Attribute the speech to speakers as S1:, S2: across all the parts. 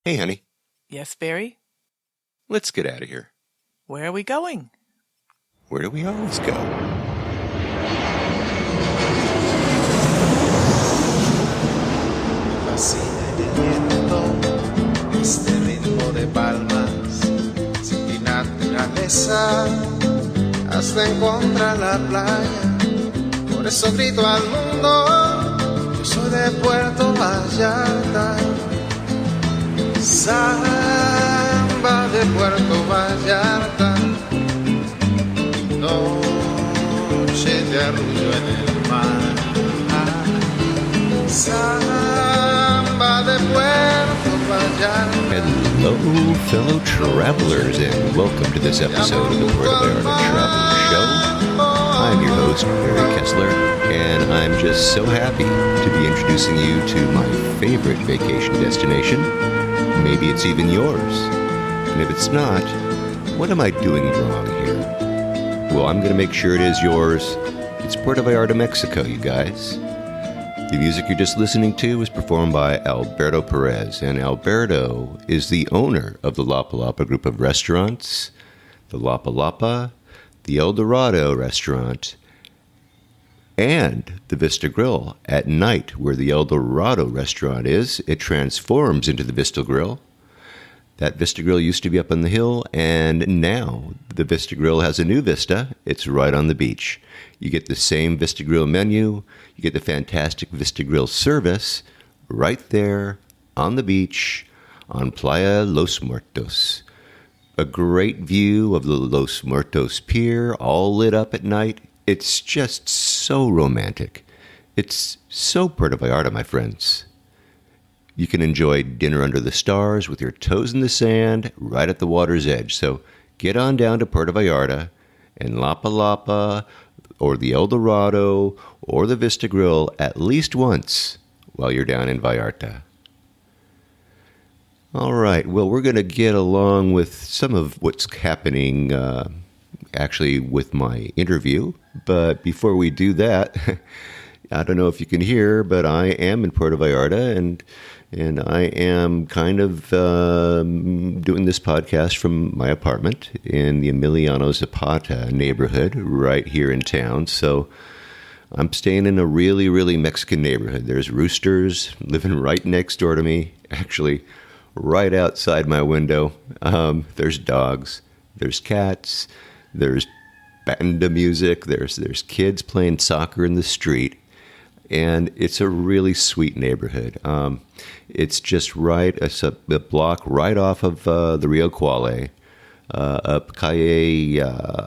S1: Hey, honey.
S2: Yes, Barry?
S1: Let's get out of here.
S2: Where are we going?
S1: Where do we always go?
S3: Me fascina el viento, este ritmo de palmas, sin ti naturaleza, hasta encontrar la playa. Por eso grito al mundo, yo soy de Puerto Vallarta. Samba de Puerto Vallarta, noche de arrullo en el mar. Samba de Puerto Vallarta.
S1: Hello, fellow travelers, and welcome to this episode of the Puerto Vallarta Travel Show. I'm your host, Barry Kessler, and I'm just so happy to be introducing you to my favorite vacation destination. Maybe it's even yours. And if it's not, what am I doing wrong here? Well, I'm going to make sure it is yours. It's Puerto Vallarta, Mexico, you guys. The music you're just listening to was performed by Alberto Perez, and Alberto is the owner of the Lapa Lapa group of restaurants, the Lapa Lapa, the El Dorado restaurant, and the Vista Grill. At night, where the El Dorado restaurant is, it transforms into the Vista Grill. That Vista Grill used to be up on the hill, and now the Vista Grill has a new vista. It's right on the beach. You get the same Vista Grill menu. You get the fantastic Vista Grill service right there on the beach on Playa Los Muertos. A great view of the Los Muertos Pier, all lit up at night. It's just so romantic. It's so Puerto Vallarta, my friends. You can enjoy dinner under the stars with your toes in the sand right at the water's edge. So get on down to Puerto Vallarta and Lapa Lapa or the El Dorado or the Vista Grill at least once while you're down in Vallarta. All right, well, we're going to get along with some of what's happening actually with my interview. But before we do that, I don't know if you can hear, but I am in Puerto Vallarta, and I am kind of doing this podcast from my apartment in the Emiliano Zapata neighborhood right here in town. So I'm staying in a really, really Mexican neighborhood. There's roosters living right next door to me, actually right outside my window. There's dogs, there's cats, there's banda music, there's kids playing soccer in the street. And it's a really sweet neighborhood. It's just right, it's a block right off of the Rio Quale, up Calle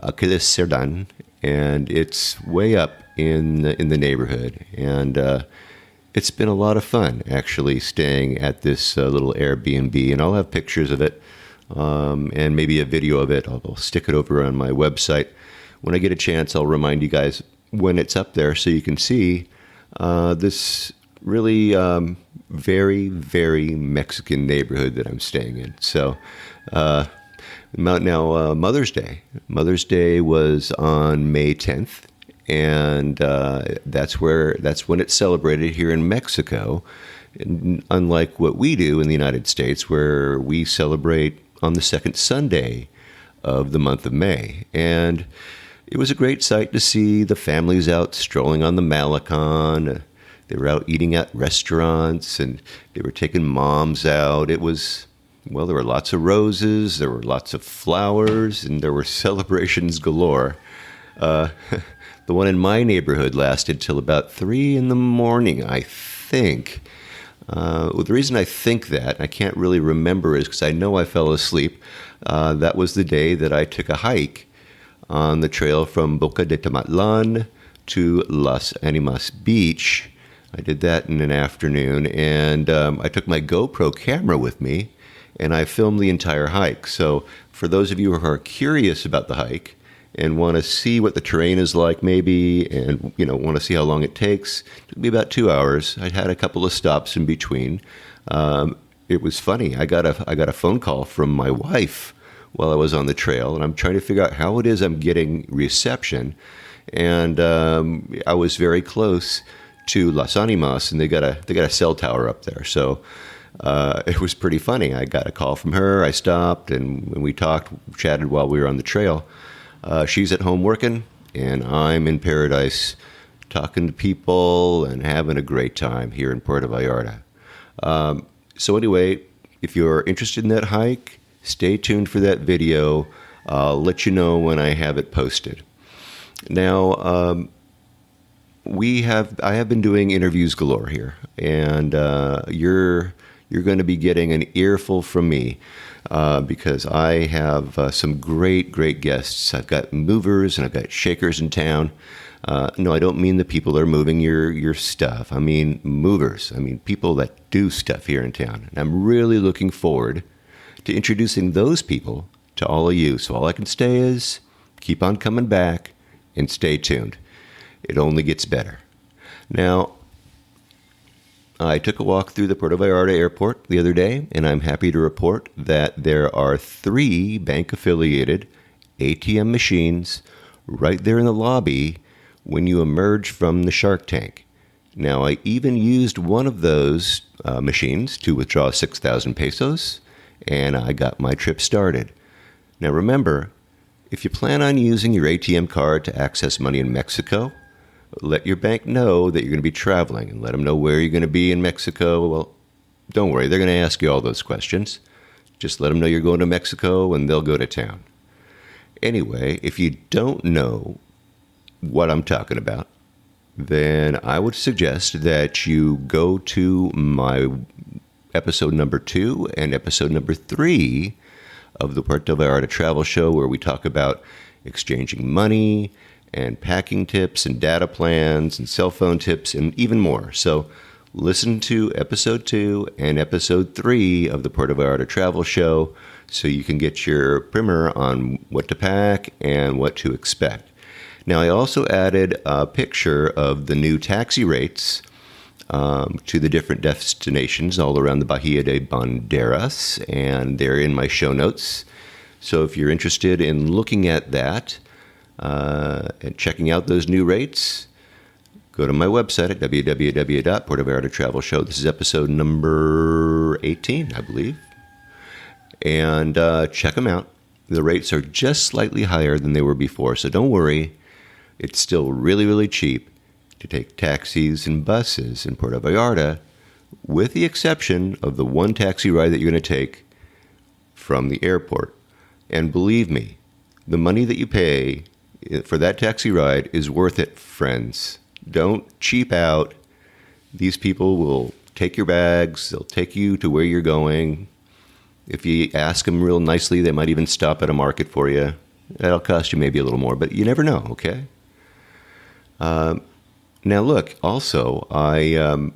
S1: Aquiles Cerdan, and it's way up in the neighborhood. And it's been a lot of fun, actually, staying at this little Airbnb. And I'll have pictures of it and maybe a video of it. I'll stick it over on my website. When I get a chance, I'll remind you guys when it's up there so you can see this really very, very Mexican neighborhood that I'm staying in. So now Mother's Day. Mother's Day was on May 10th, and that's when it's celebrated here in Mexico. And unlike what we do in the United States, where we celebrate on the second Sunday of the month of May. And it was a great sight to see the families out strolling on the Malecon. They were out eating at restaurants, and they were taking moms out. It was, well, there were lots of roses, there were lots of flowers, and there were celebrations galore. The one in my neighborhood lasted till about 3 a.m, I think. The reason I think that, I can't really remember, is because I know I fell asleep. That was the day that I took a hike on the trail from Boca de Tamatlan to Las Animas Beach. I did that in an afternoon, and I took my GoPro camera with me, and I filmed the entire hike. So for those of you who are curious about the hike and want to see what the terrain is like maybe, and want to see how long it takes, it took me about 2 hours. I had a couple of stops in between. It was funny. I got a phone call from my wife while I was on the trail, and I'm trying to figure out how it is I'm getting reception. And I was very close to Las Animas, and they got a cell tower up there. So It was pretty funny. I got a call from her. I stopped, and we talked, chatted while we were on the trail. She's at home working, and I'm in paradise talking to people and having a great time here in Puerto Vallarta. So anyway, if you're interested in that hike, stay tuned for that video. I'll let you know when I have it posted. Now, I have been doing interviews galore here, and you're going to be getting an earful from me because I have some great guests. I've got movers and I've got shakers in town. No, I don't mean the people that are moving your stuff. I mean movers. I mean people that do stuff here in town. And I'm really looking forward to introducing those people to all of you. So all I can say is keep on coming back and stay tuned. It only gets better. Now, I took a walk through the Puerto Vallarta airport the other day, and I'm happy to report that there are 3 bank-affiliated ATM machines right there in the lobby when you emerge from the Shark Tank. Now, I even used one of those machines to withdraw 6,000 pesos, and I got my trip started. Now, remember, if you plan on using your ATM card to access money in Mexico, let your bank know that you're going to be traveling and let them know where you're going to be in Mexico. Well, don't worry, they're going to ask you all those questions. Just let them know you're going to Mexico and they'll go to town. Anyway, if you don't know what I'm talking about, then I would suggest that you go to my episode number 2 and episode number 3 of the Puerto Vallarta Travel Show, where we talk about exchanging money and packing tips and data plans and cell phone tips and even more. So listen to episode 2 and episode 3 of the Puerto Vallarta Travel Show so you can get your primer on what to pack and what to expect. Now, I also added a picture of the new taxi rates to the different destinations all around the Bahia de Banderas, and they're in my show notes. So if you're interested in looking at that and checking out those new rates, go to my website at www.puertovallartatravelshow. This is episode number 18, I believe. And check them out. The rates are just slightly higher than they were before, so don't worry. It's still really cheap to take taxis and buses in Puerto Vallarta, with the exception of the one taxi ride that you're going to take from the airport. And believe me, the money that you pay for that taxi ride is worth it, friends. Don't cheap out. These people will take your bags. They'll take you to where you're going. If you ask them real nicely, they might even stop at a market for you. That'll cost you maybe a little more, but you never know, okay? Now look, also, I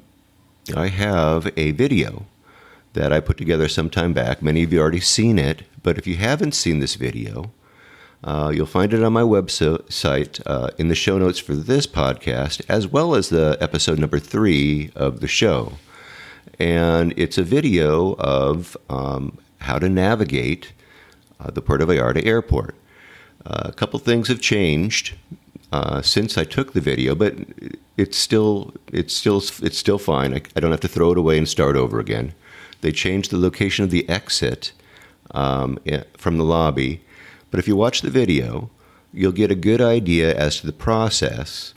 S1: have a video that I put together some time back. Many of you already seen it, but if you haven't seen this video, you'll find it on my website in the show notes for this podcast, as well as the episode number 3 of the show. And it's a video of how to navigate the Puerto Vallarta airport. A couple things have changed since I took the video, but it's still fine. I don't have to throw it away and start over again. They changed the location of the exit from the lobby, but if you watch the video, you'll get a good idea as to the process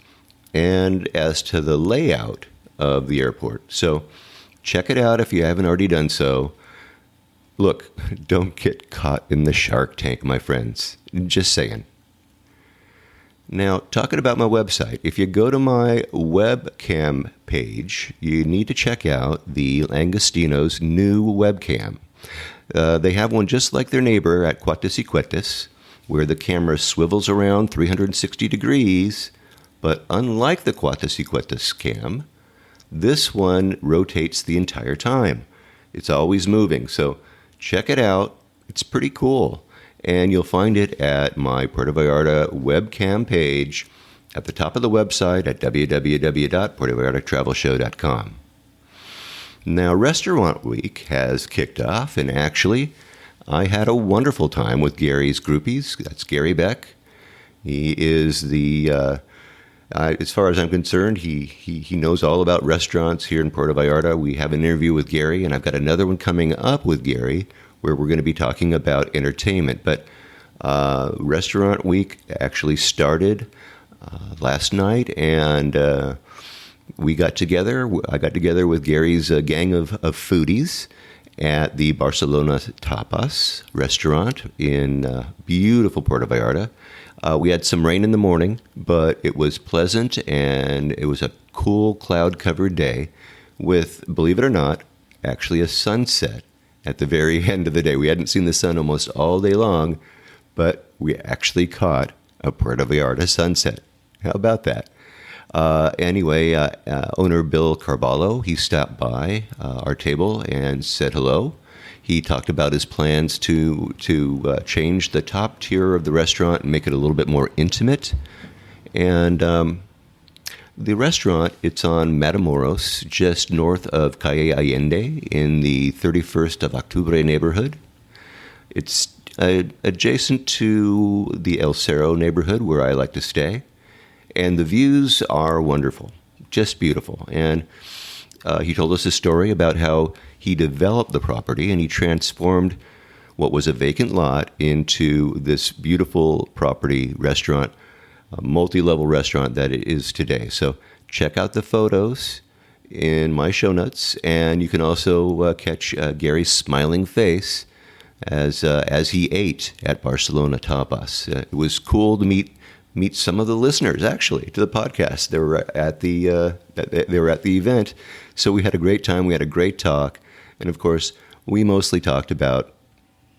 S1: and as to the layout of the airport. So check it out if you haven't already done so. Look, don't get caught in the Shark Tank, my friends. Just saying. Now, talking about my website, if you go to my webcam page, you need to check out the Langostino's new webcam. They have one just like their neighbor at Cuates y Cuetes, where the camera swivels around 360 degrees, but unlike the Cuates y Cuetes cam, this one rotates the entire time. It's always moving, so check it out. It's pretty cool. And you'll find it at my Puerto Vallarta webcam page at the top of the website at www.puertovallartatravelshow.com. Now, Restaurant Week has kicked off, and actually, I had a wonderful time with Gary's groupies. That's Gary Beck. He is the As far as I'm concerned, he knows all about restaurants here in Puerto Vallarta. We have an interview with Gary, and I've got another one coming up with Gary where we're going to be talking about entertainment. But Restaurant Week actually started last night, and we got together. I got together with Gary's gang of foodies at the Barcelona Tapas restaurant in beautiful Puerto Vallarta. We had some rain in the morning, but it was pleasant, and it was a cool cloud-covered day with, believe it or not, actually a sunset at the very end of the day. We hadn't seen the sun almost all day long, but we actually caught a Puerto Vallarta sunset. How about that? Anyway, owner Bill Carvalho, he stopped by our table and said hello. He talked about his plans to change the top tier of the restaurant and make it a little bit more intimate. And the restaurant, it's on Matamoros, just north of Calle Allende in the 31st of Octubre neighborhood. It's adjacent to the El Cerro neighborhood where I like to stay. And the views are wonderful, just beautiful. And he told us a story about how he developed the property and he transformed what was a vacant lot into this beautiful property restaurant, a multi-level restaurant that it is today. So check out the photos in my show notes, and you can also catch Gary's smiling face as he ate at Barcelona Tapas. It was cool to meet some of the listeners, actually, to the podcast. They were at the event, so we had a great time. We had a great talk, and of course, we mostly talked about,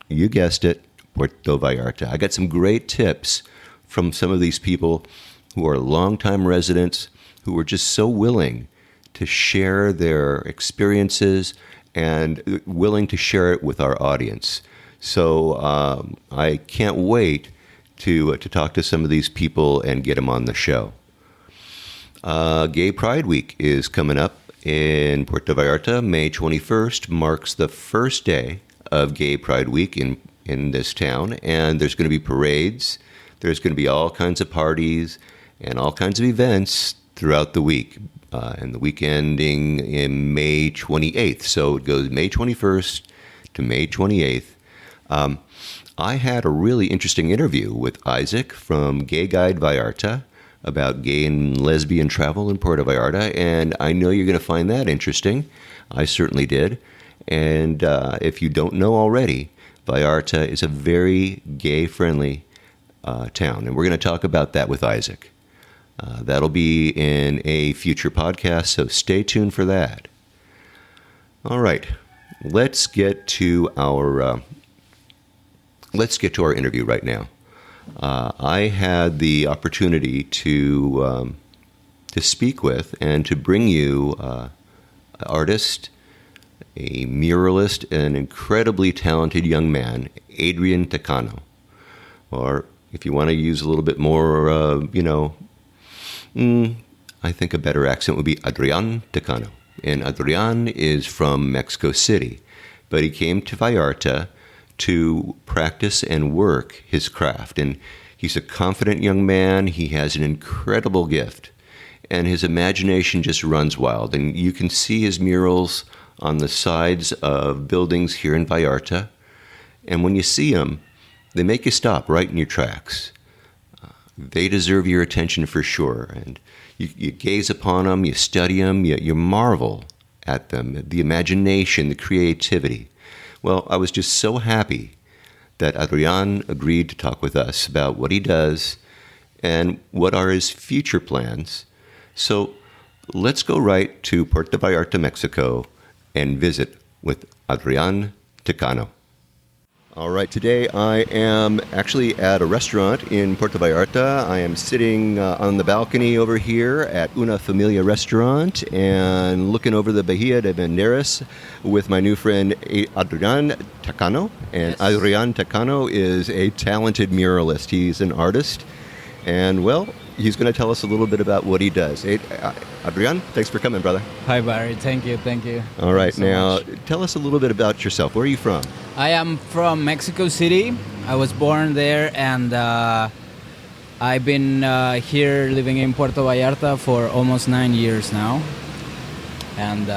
S1: you guessed it, Puerto Vallarta. I got some great tips from some of these people who are longtime residents who were just so willing to share their experiences and willing to share it with our audience. So I can't wait to talk to some of these people and get them on the show. Gay Pride Week is coming up in Puerto Vallarta. May 21st marks the first day of Gay Pride Week in this town, and there's going to be parades. There's going to be all kinds of parties and all kinds of events throughout the week, and the week ending in May 28th. So it goes May 21st to May 28th. I had a really interesting interview with Isaac from Gay Guide Vallarta about gay and lesbian travel in Puerto Vallarta, and I know you're going to find that interesting. I certainly did. And if you don't know already, Vallarta is a very gay-friendly town, and we're going to talk about that with Isaac. That'll be in a future podcast, so stay tuned for that. All right, let's get to our interview right now. I had the opportunity to speak with and to bring you an artist, a muralist, an incredibly talented young man, Adrian Takano. Or if you want to use a little bit more, I think a better accent would be Adrianne Takano. And Adrian is from Mexico City, but he came to Vallarta to practice and work his craft. And he's a confident young man. He has an incredible gift, and his imagination just runs wild. And you can see his murals on the sides of buildings here in Vallarta. And when you see them, they make you stop right in your tracks. They deserve your attention for sure. And you gaze upon them, you study them, you marvel at them, the imagination, the creativity. Well, I was just so happy that Adrian agreed to talk with us about what he does and what are his future plans. So let's go right to Puerto Vallarta, Mexico, and visit with Adrian Takano. All right, today I am actually at a restaurant in Puerto Vallarta. I am sitting on the balcony over here at Una Familia restaurant and looking over the Bahia de Banderas with my new friend Adrian Takano. And yes. Adrian Takano is a talented muralist. He's an artist, and well, he's going to tell us a little bit about what he does. Adrian, thanks for coming, brother.
S4: Hi, Barry. Thank you.
S1: All right, now tell us a little bit about yourself. Where are you from?
S4: I am from Mexico City. I was born there, and I've been here living in Puerto Vallarta for almost 9 years now. And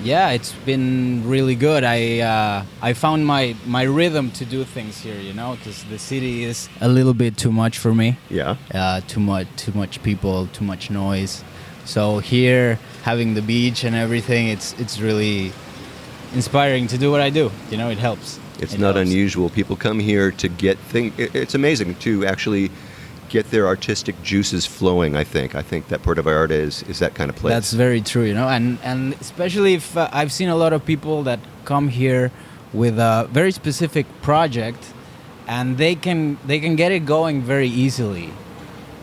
S4: yeah, it's been really good. I found my rhythm to do things here, because the city is a little bit too much for me.
S1: Yeah.
S4: Too much people, too much noise. So here, having the beach and everything, it's really inspiring to do what I do. It helps.
S1: It's not unusual. People come here to get things. It's amazing to actually get their artistic juices flowing, I think. I think that Puerto Vallarta is that kind of place.
S4: That's very true, and especially if I've seen a lot of people that come here with a very specific project, and they can get it going very easily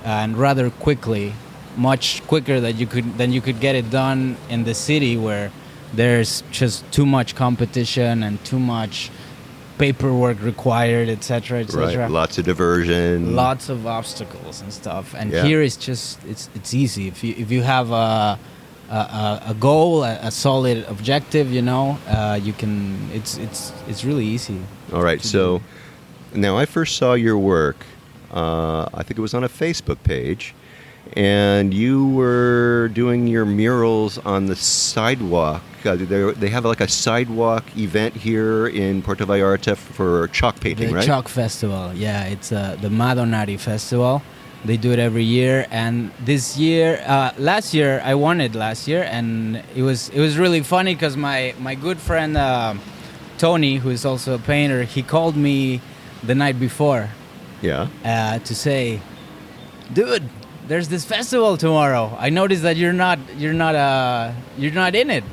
S4: and rather quickly, much quicker than you could get it done in the city, where there's just too much competition and too much paperwork required, etc., etc.
S1: Right. Lots of diversion.
S4: Lots of obstacles and stuff. And
S1: Yeah.
S4: here it's just it's easy. If you have a goal, a solid objective, you can. It's really easy.
S1: All right. So now I first saw your work. I think it was on a Facebook page, and you were doing your murals on the sidewalk. They have like a sidewalk event here in Puerto Vallarta for chalk painting,
S4: The
S1: right?
S4: Chalk Festival, yeah, it's the Madonari Festival. They do it every year, and this year, last year I won it last year, and it was really funny because my good friend Tony, who is also a painter, he called me the night before
S1: Yeah.
S4: to say, "Dude, there's this festival tomorrow. I noticed that you're not in it.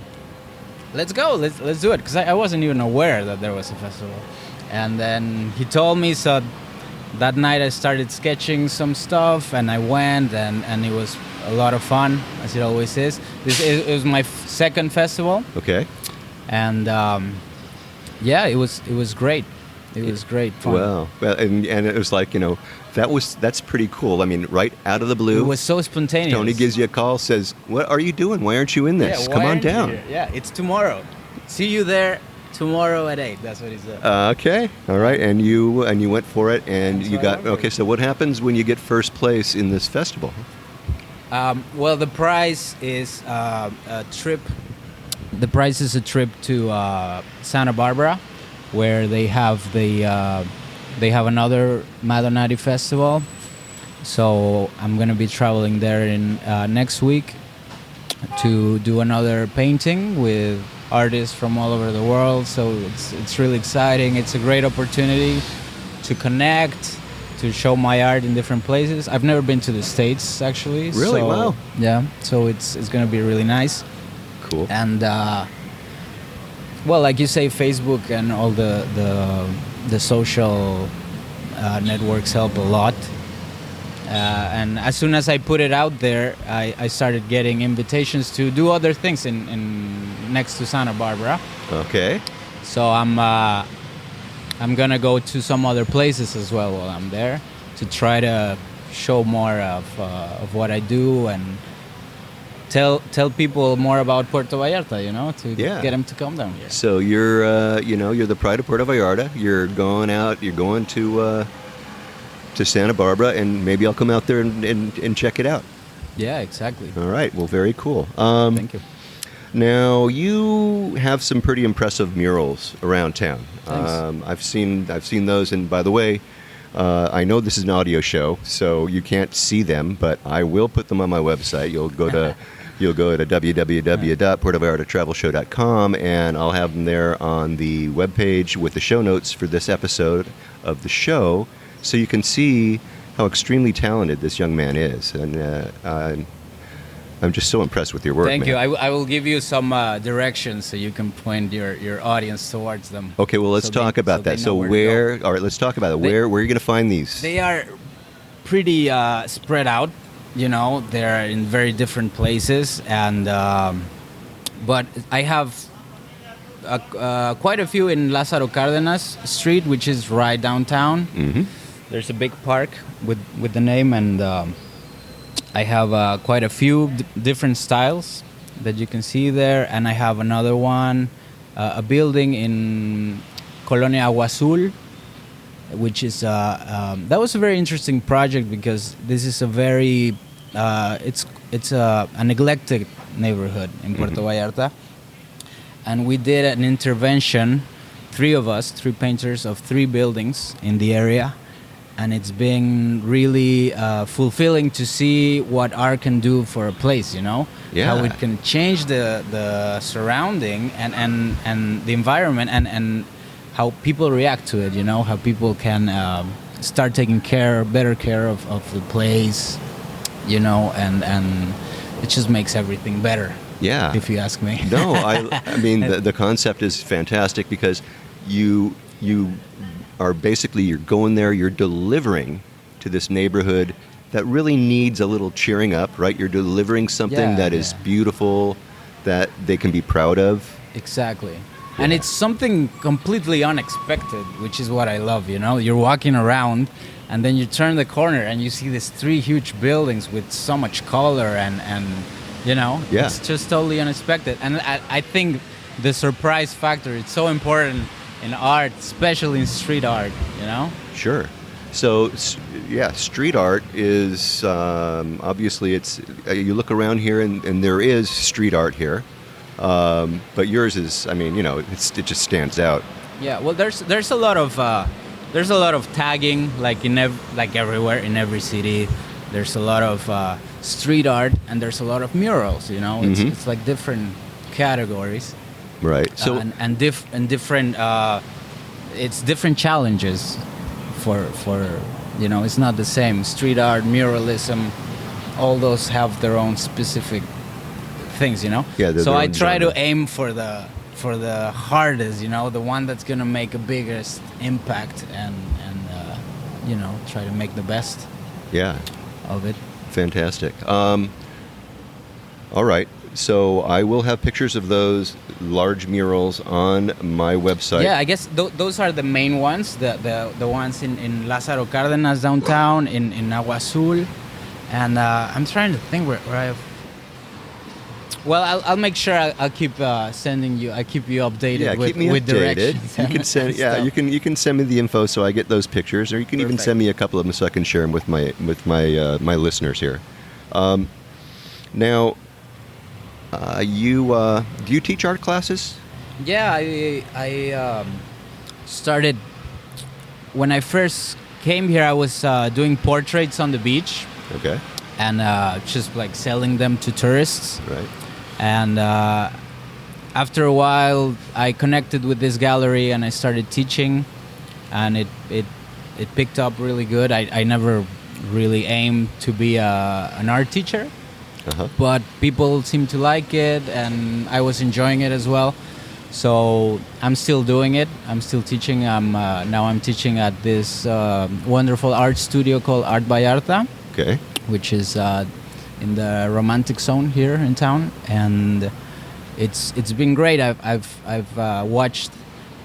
S4: Let's go. Let's do it." Because I wasn't even aware that there was a festival. And then he told me, so that night I started sketching some stuff, and I went, and it was a lot of fun, as it always is. It was my second festival,
S1: Okay.
S4: and yeah, it was great. It was great fun.
S1: Well, and it was like, that's pretty cool. I mean, right out of the blue.
S4: It was so spontaneous.
S1: Tony gives you a call, says, "What are you doing? Why aren't you in this?
S4: Yeah,
S1: Come
S4: why
S1: on
S4: aren't you
S1: down."
S4: here? Yeah, it's tomorrow. See you there tomorrow at 8. That's what he said.
S1: Okay, all right, and you went for it, and
S4: That's
S1: you
S4: what I
S1: got
S4: went for.
S1: okay. So what happens when you get first place in this festival?
S4: Well, the prize is a trip. The prize is a trip to Santa Barbara, where they have another Madonari festival. So I'm gonna be traveling there in next week to do another painting with artists from all over the world. So it's really exciting. It's a great opportunity to connect, to show my art in different places. I've never been to the States, actually.
S1: Really?
S4: So,
S1: Wow.
S4: Yeah. So it's gonna be really nice.
S1: Cool.
S4: And well, like you say, Facebook and all the social networks help a lot. And as soon as I put it out there, I started getting invitations to do other things in next to Santa Barbara.
S1: Okay.
S4: So I'm gonna go to some other places as well while I'm there to try to show more of what I do and tell people more about Puerto Vallarta, to
S1: Yeah.
S4: get them to come down here.
S1: So you're the pride of Puerto Vallarta. You're going out. You're going to Santa Barbara, and maybe I'll come out there and check it out.
S4: Yeah, exactly.
S1: All right. Well, very cool.
S4: Thank you.
S1: Now you have some pretty impressive murals around town.
S4: Thanks.
S1: I've seen those, and by the way, I know this is an audio show, so you can't see them, but I will put them on my website. You'll go to www.puertovallartatravelshow.com, and I'll have them there on the webpage with the show notes for this episode of the show, so you can see how extremely talented this young man is. And I'm just so impressed with your work.
S4: Thank
S1: man.
S4: you. I will give you some directions so you can point your audience towards them.
S1: Okay, well, let's
S4: So
S1: talk
S4: they-
S1: about
S4: so they
S1: that.
S4: know
S1: So
S4: where to go.
S1: all right, let's talk about it. Where are you going to find these?
S4: They are pretty spread out. They're in very different places, and but I have quite a few in Lázaro Cárdenas Street, which is right downtown.
S1: Mm-hmm.
S4: There's a big park with the name, and I have quite a few different styles that you can see there, and I have another one, a building in Colonia Agua Azul, which is that was a very interesting project because this is a very it's a neglected neighborhood in Puerto Vallarta, and we did an intervention, three painters of 3 buildings in the area, and it's been really fulfilling to see what art can do for a place, how it can change the surrounding and the environment and how people react to it, how people can start taking better care of the place, and it just makes everything better.
S1: Yeah.
S4: If you ask me.
S1: No, I mean, the concept is fantastic because you are basically, you're going there, you're delivering to this neighborhood that really needs a little cheering up, right? You're delivering something that is beautiful, that they can be proud of.
S4: Exactly.
S1: Yeah.
S4: And it's something completely unexpected, which is what I love, You're walking around and then you turn the corner and you see these 3 huge buildings with so much color and it's just totally unexpected. And I think the surprise factor, it's so important in art, especially in street art,
S1: Sure. So, street art is obviously it's. You look around here, and there is street art here, but yours is. I mean, it just stands out.
S4: Yeah. Well, there's a lot of tagging, like everywhere in every city. There's a lot of street art, and there's a lot of murals. It's like different categories.
S1: Right. So
S4: and different. It's different challenges for it's not the same. Street art, muralism, all those have their own specific things.
S1: Yeah.
S4: So I try to aim for the hardest. The one that's gonna make a biggest impact and try to make the best.
S1: Yeah.
S4: Of it.
S1: Fantastic. All right. So I will have pictures of those large murals on my website.
S4: Yeah, I guess those are the main ones. The ones in Lázaro Cárdenas downtown, in Agua Azul, and I'm trying to think where I have. Well, I'll make sure I'll keep sending you. I keep you updated.
S1: Yeah,
S4: with,
S1: keep me
S4: with
S1: updated.
S4: directions.
S1: You can send. Yeah, you can send me the info so I get those pictures, or you can even send me a couple of them so I can share them with my my listeners here. Now. Do you teach art classes?
S4: Yeah, I started when I first came here. I was doing portraits on the beach.
S1: Okay.
S4: And just like selling them to tourists.
S1: Right.
S4: And after a while, I connected with this gallery and I started teaching, and it picked up really good. I never really aimed to be an art teacher. But people seem to like it, and I was enjoying it as well. So I'm still doing it. I'm still teaching. I'm teaching at this wonderful art studio called Art Vallarta,
S1: Okay.
S4: which is in the romantic zone here in town, and it's been great. I've watched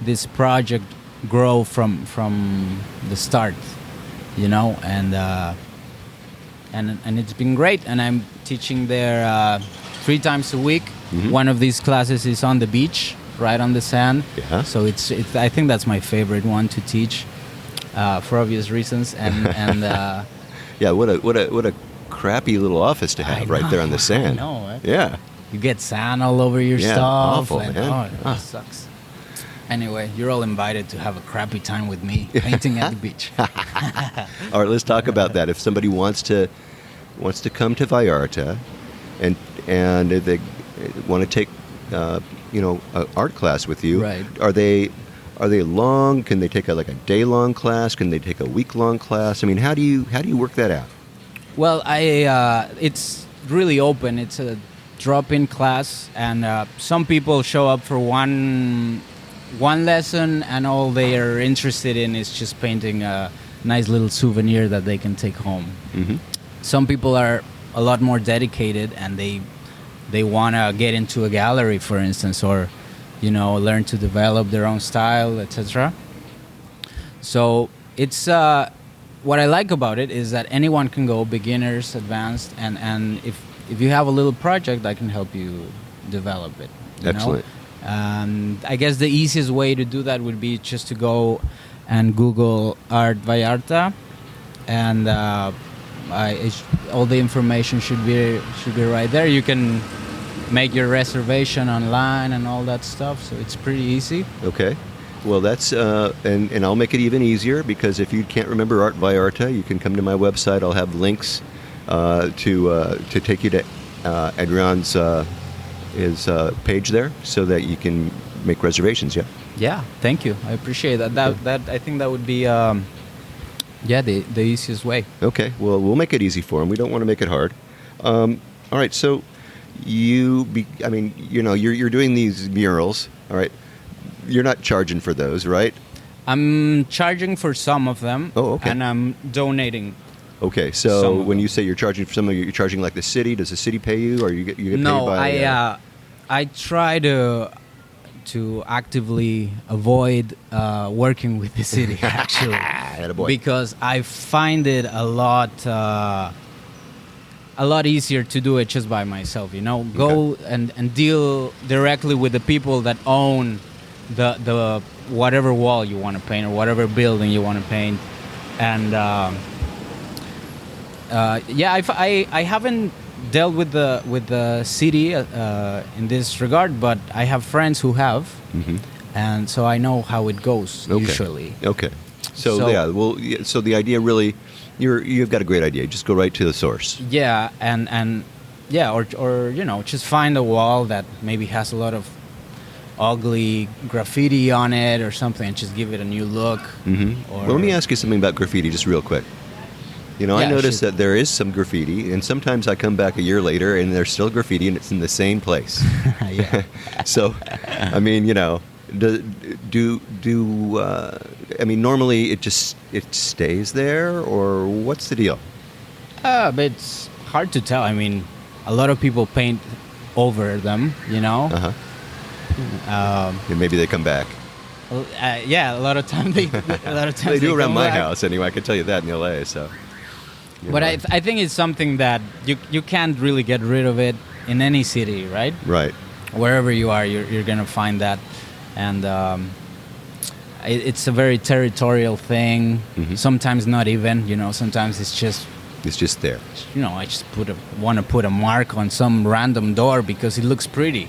S4: this project grow from the start, and it's been great. And I'm teaching there 3 times a week. One of these classes is on the beach, right on the sand.
S1: Yeah.
S4: So it's I think that's my favorite one to teach, for obvious reasons. And
S1: Yeah. What a crappy little office to have right there on the sand.
S4: I know. Right?
S1: Yeah.
S4: You get sand all over your
S1: Yeah,
S4: stuff.
S1: awful,
S4: and,
S1: man.
S4: It sucks. Anyway, you're all invited to have a crappy time with me painting at the beach.
S1: All right, let's talk about that. If somebody wants to come to Vallarta, and if they want to take an art class with you,
S4: Right.
S1: Are they long? Can they take a day-long class? Can they take a week-long class? I mean, how do you work that out?
S4: Well, it's really open. It's a drop-in class, and some people show up for one lesson, and all they are interested in is just painting a nice little souvenir that they can take home.
S1: Mm-hmm.
S4: Some people are a lot more dedicated, and they want to get into a gallery, for instance, or learn to develop their own style, etc. So it's what I like about it is that anyone can go, beginners, advanced, and if you have a little project, I can help you develop it.
S1: Excellent.
S4: I guess the easiest way to do that would be just to go and Google Art Vallarta, and all the information should be right there. You can make your reservation online and all that stuff, so it's pretty easy.
S1: Okay. Well, that's and I'll make it even easier, because if you can't remember Art Vallarta, you can come to my website. I'll have links to take you to Adrian's his page there, so that you can make reservations. Yeah.
S4: Yeah, thank you. I appreciate that. That I think that would be the easiest way.
S1: Okay. Well, we'll make it easy for him. We don't want to make it hard. All right. So you're doing these murals. All right. You're not charging for those, right?
S4: I'm charging for some of them.
S1: Oh, okay.
S4: And I'm donating.
S1: Okay, so when you say you're charging for some of them, you're charging like the city. Does the city pay you, or you get paid by?
S4: No, I try to actively avoid working with the city, actually,
S1: Attaboy.
S4: because I find it a lot easier to do it just by myself. Go and deal directly with the people that own the whatever wall you want to paint or whatever building you want to paint, and I haven't dealt with the city in this regard, but I have friends who have, and so I know how it goes usually.
S1: Okay, so the idea really, you've got a great idea. Just go right to the source.
S4: Yeah, or just find a wall that maybe has a lot of ugly graffiti on it or something, and just give it a new look.
S1: Well, let me ask you something about graffiti, just real quick. I noticed that there is some graffiti, and sometimes I come back a year later and there's still graffiti, and it's in the same place.
S4: Yeah.
S1: So, normally it stays there, or what's the deal?
S4: But it's hard to tell. I mean, a lot of people paint over them,
S1: Uh-huh. And maybe they come back.
S4: A lot of times
S1: They do around my house anyway. I can tell you that in LA. So,
S4: but I think it's something that you can't really get rid of it in any city, right?
S1: Right.
S4: Wherever you are, you're gonna find that, and it's a very territorial thing. Sometimes not even, Sometimes it's just
S1: there.
S4: I just want to put a mark on some random door because it looks pretty.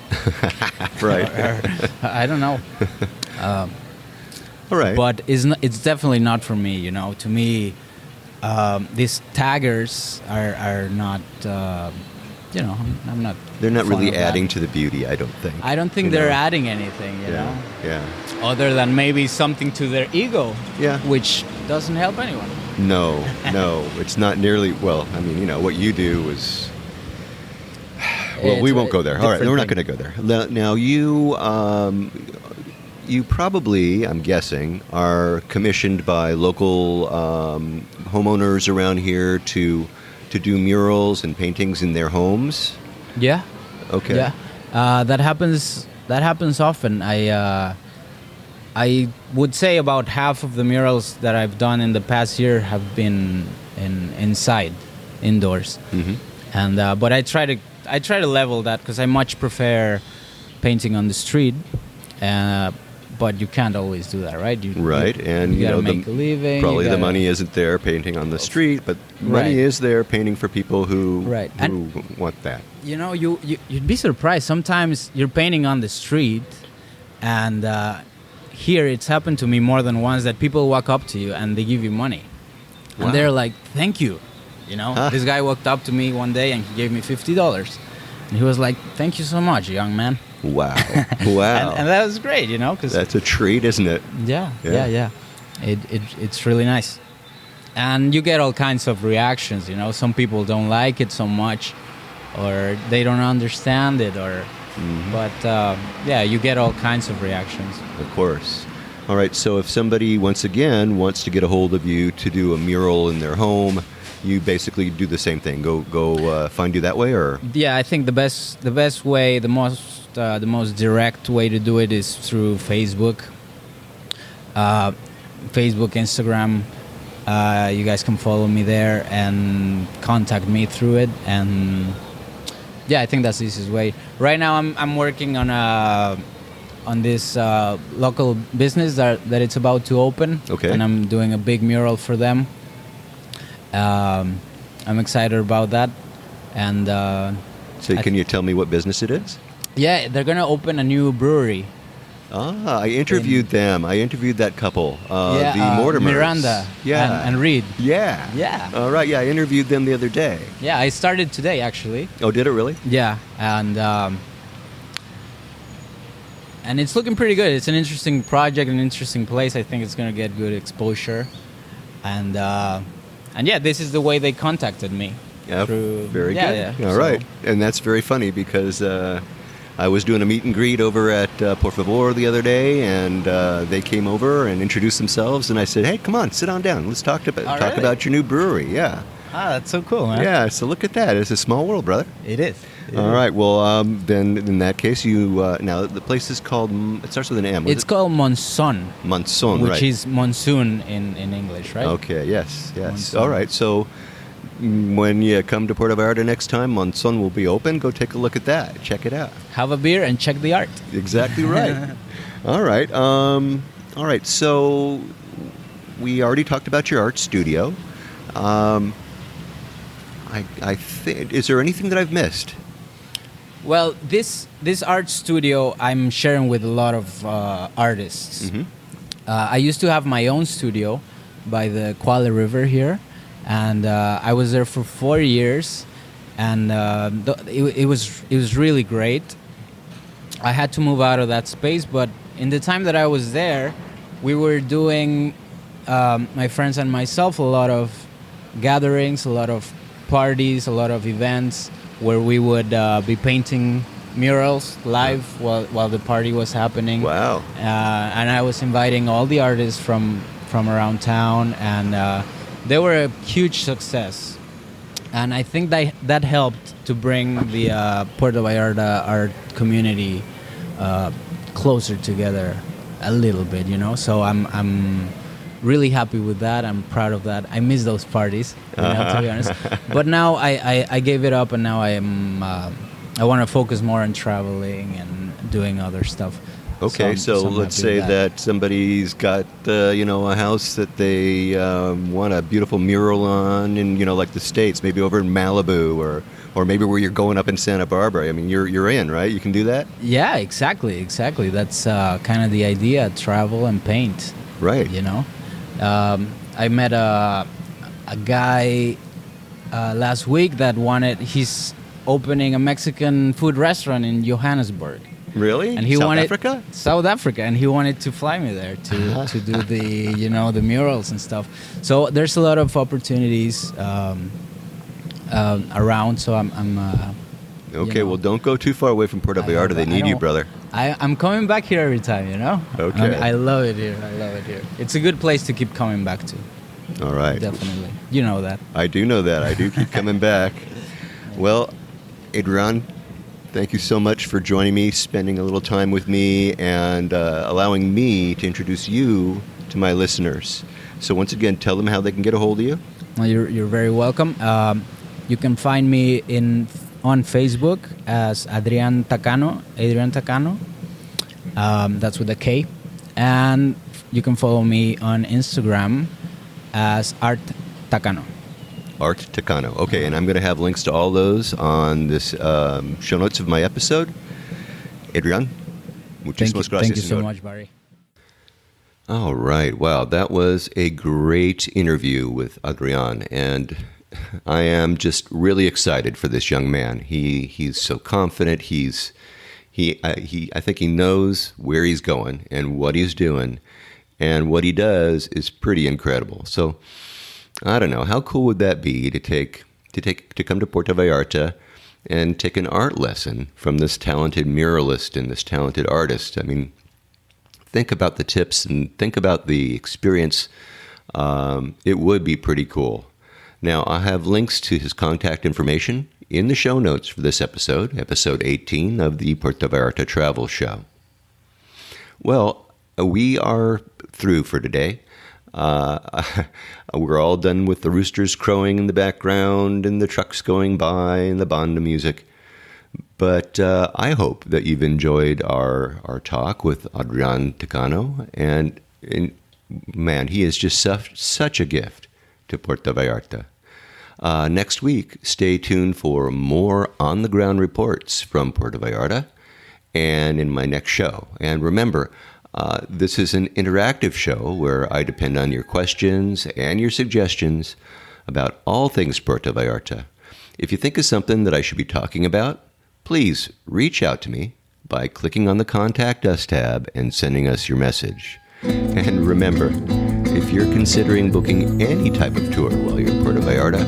S1: Right.
S4: or, I don't know.
S1: All right.
S4: But it's definitely not for me. To me, these taggers are not. I'm not.
S1: They're not
S4: fond
S1: really
S4: of that.
S1: adding to the beauty, I don't think.
S4: I don't think they're adding anything.
S1: Yeah.
S4: Other than maybe something to their ego.
S1: Yeah.
S4: Which doesn't help anyone.
S1: No, it's not nearly. Well, what you do is. Well, we won't go there. All right, we're not going to go there. Now, you probably, I'm guessing, are commissioned by local homeowners around here to do murals and paintings in their homes.
S4: Yeah.
S1: Okay.
S4: Yeah. That happens often. I would say about half of the murals that I've done in the past year have been indoors. And but I try to level that, because I much prefer painting on the street. But you can't always do that, right?
S1: And
S4: you gotta make a living.
S1: Probably the money isn't there painting on the street, but money is there painting for people who want that.
S4: You'd be surprised. Sometimes you're painting on the street, and here it's happened to me more than once that people walk up to you and they give you money, and they're like, "Thank you." This guy walked up to me one day and he gave me $50, and he was like, "Thank you so much, young man."
S1: Wow.
S4: and that was great, because
S1: that's a treat, isn't it?
S4: Yeah. It's really nice, and you get all kinds of reactions. Some people don't like it so much, or they don't understand it, or but you get all kinds of reactions.
S1: Of course. All right, so if somebody once again wants to get a hold of you to do a mural in their home, you basically do the same thing. Go find you that way, or?
S4: Yeah, I think the best way, the most direct way to do it is through Facebook. Instagram. You guys can follow me there and contact me through it, and I think that's the easiest way. Right now, I'm working on on this local business that it's about to open.
S1: Okay.
S4: And I'm doing a big mural for them. I'm excited about that. And
S1: So can you tell me what business it is?
S4: yeah, they're gonna open a new brewery.
S1: I interviewed them. I interviewed that couple, the Mortimers.
S4: Miranda and Reed.
S1: Yeah.
S4: Yeah.
S1: All right. Yeah, I interviewed them the other day.
S4: Yeah, I started today actually.
S1: Oh, did it really?
S4: Yeah, and it's looking pretty good. It's an interesting project, an interesting place. I think it's gonna get good exposure, and yeah, this is the way they contacted me.
S1: Yeah, very good.
S4: Yeah.
S1: All
S4: So-
S1: right. And that's very funny because I was doing a meet and greet over at Puerto Vallarta the other day, and they came over and introduced themselves, and I said, hey, come on, sit on down. Let's talk
S4: really?
S1: about your new brewery. Yeah.
S4: Ah, that's so cool, man.
S1: Yeah, so look at that. It's a small world, brother.
S4: It is.
S1: All right. Well, then in that case, you now the place is called. It starts with an M.
S4: It's called Monson,
S1: Monson,
S4: which
S1: right?
S4: is monsoon in English, right?
S1: Okay. Yes.
S4: Monson.
S1: All right. So when you come to Puerto Vallarta next time, Monson will be open. Go take a look at that. Check it out.
S4: Have a beer and check the art.
S1: Exactly right. All right. All right. So we already talked about your art studio. I think. Is there anything that I've missed?
S4: Well, this art studio I'm sharing with a lot of artists.
S1: Mm-hmm.
S4: I used to have my own studio by the Quale River here, and I was there for 4 years, and it was really great. I had to move out of that space, but in the time that I was there, we were doing, my friends and myself, a lot of gatherings, a lot of parties, a lot of events where we would be painting murals live while the party was happening.
S1: Wow.
S4: And I was inviting all the artists from around town, and they were a huge success. And I think that helped to bring the Puerto Vallarta art community closer together a little bit, you know. So I'm really happy with that. I'm proud of that. I miss those parties, you know, to be honest. But now I gave it up, and now I want to focus more on traveling and doing other stuff.
S1: Okay, so
S4: I'm
S1: let's
S4: happy
S1: say
S4: with
S1: that somebody's got a house that they want a beautiful mural on, in like the States, maybe over in Malibu or maybe where you're going up in Santa Barbara. I mean, you're in, right? You can do that,
S4: Yeah, exactly. That's kind of the idea: travel and paint.
S1: right?
S4: You know, I met a guy last week that he's opening a Mexican food restaurant in Johannesburg.
S1: Really?
S4: And he
S1: South
S4: wanted
S1: Africa?
S4: South Africa, and he wanted to fly me there to do the murals and stuff. So there's a lot of opportunities around. So I'm
S1: Okay, well, don't go too far away from Puerto Vallarta. They need you, brother.
S4: I'm coming back here every time, you know.
S1: Okay.
S4: I love it here. It's a good place to keep coming back to.
S1: All right.
S4: Definitely, you know that.
S1: I do know that. I do keep coming back. Well, Adrian, thank you so much for joining me, spending a little time with me, and allowing me to introduce you to my listeners. So once again, tell them how they can get a hold of you.
S4: Well, you're very welcome. You can find me on Facebook as Adrian Takano. That's with a K. And you can follow me on Instagram as Art Takano.
S1: Art Takano. Okay, and I'm going to have links to all those on this show notes of my episode. Adrian, muchísimas gracias.
S4: Thank you so
S1: señor.
S4: much, Barry.
S1: All right. Wow, that was a great interview with Adrian, and I am just really excited for this young man. He's so confident. I think he knows where he's going and what he's doing, and what he does is pretty incredible. So I don't know, how cool would that be to come to Puerto Vallarta and take an art lesson from this talented muralist and this talented artist? I mean, think about the tips and think about the experience. It would be pretty cool. Now, I have links to his contact information in the show notes for this episode 18 of the Puerto Vallarta Travel Show. Well, we are through for today. We're all done with the roosters crowing in the background and the trucks going by and the banda music. But I hope that you've enjoyed our talk with Adrian Takano. And man, he is just such a gift to Puerto Vallarta. Next week, stay tuned for more on-the-ground reports from Puerto Vallarta and in my next show. And remember, this is an interactive show where I depend on your questions and your suggestions about all things Puerto Vallarta. If you think of something that I should be talking about, please reach out to me by clicking on the Contact Us tab and sending us your message. And remember, if you're considering booking any type of tour while you're in Puerto Vallarta,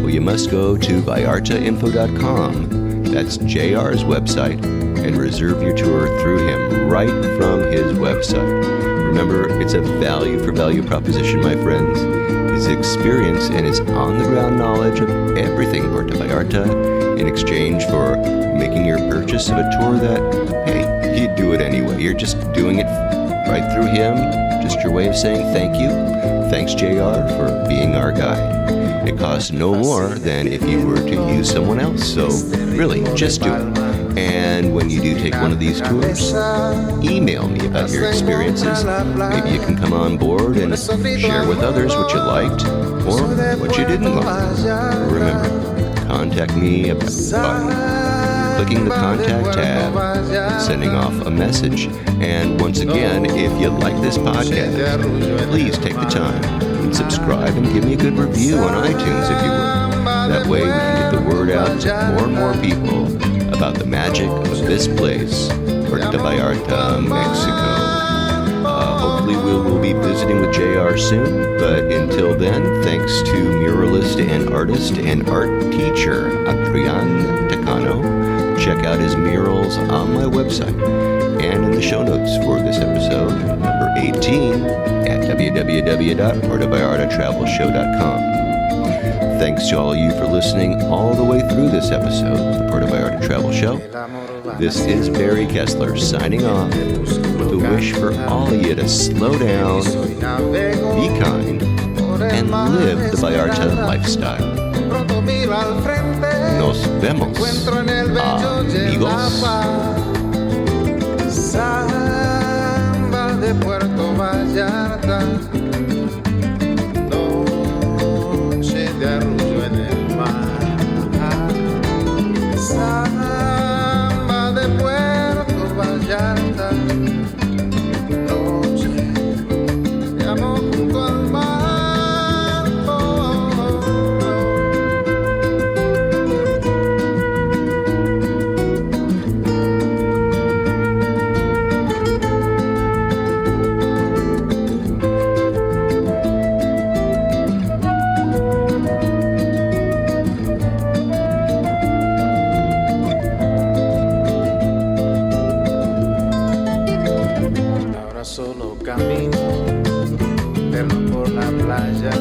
S1: well, you must go to vallartainfo.com. That's JR's website, and reserve your tour through him right from his website. Remember, it's a value-for-value proposition, my friends. His experience and his on-the-ground knowledge of everything Puerto Vallarta in exchange for making your purchase of a tour that, hey, you'd do it anyway. You're just doing it right through him, just your way of saying thank you. Thanks, JR, for being our guide. It costs no more than if you were to use someone else, so really, just do it. And when you do take one of these tours, email me about your experiences. Maybe you can come on board and share with others what you liked or what you didn't like. Remember, contact me by clicking the Contact tab and sending off a message. And once again, if you like this podcast, please take the time and subscribe and give me a good review on iTunes if you would. That way we can get the word out to more and more people about the magic of this place, Puerto Vallarta, Mexico. Hopefully we'll be visiting with JR soon, but until then, thanks to muralist and artist and art teacher Adrian Takano. Check out his murals on my website and in the show notes for this episode, number 18, at www.puertovallartatravelshow.com. Thanks to all of you for listening all the way through this episode of the Puerto Vallarta Travel Show. This is Barry Kessler signing off with a wish for all of you to slow down, be kind, and live the Vallarta lifestyle. Nos vemos, amigos.
S3: Samba de Puerto Vallarta, noche de arrullo en el mar. Samba de Puerto Vallarta, noche de amor junto al mar. Solo camino eterno por la playa,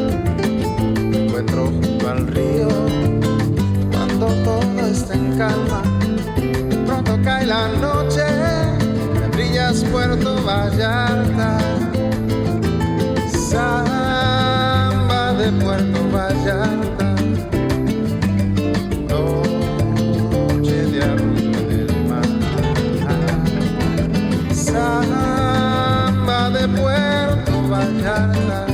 S3: me encuentro junto al río cuando todo está en calma. Pronto cae la noche, me brillas Puerto Vallarta. Samba de Puerto Vallarta, noche de arrullo en el mar. Samba de Puerto Vallarta.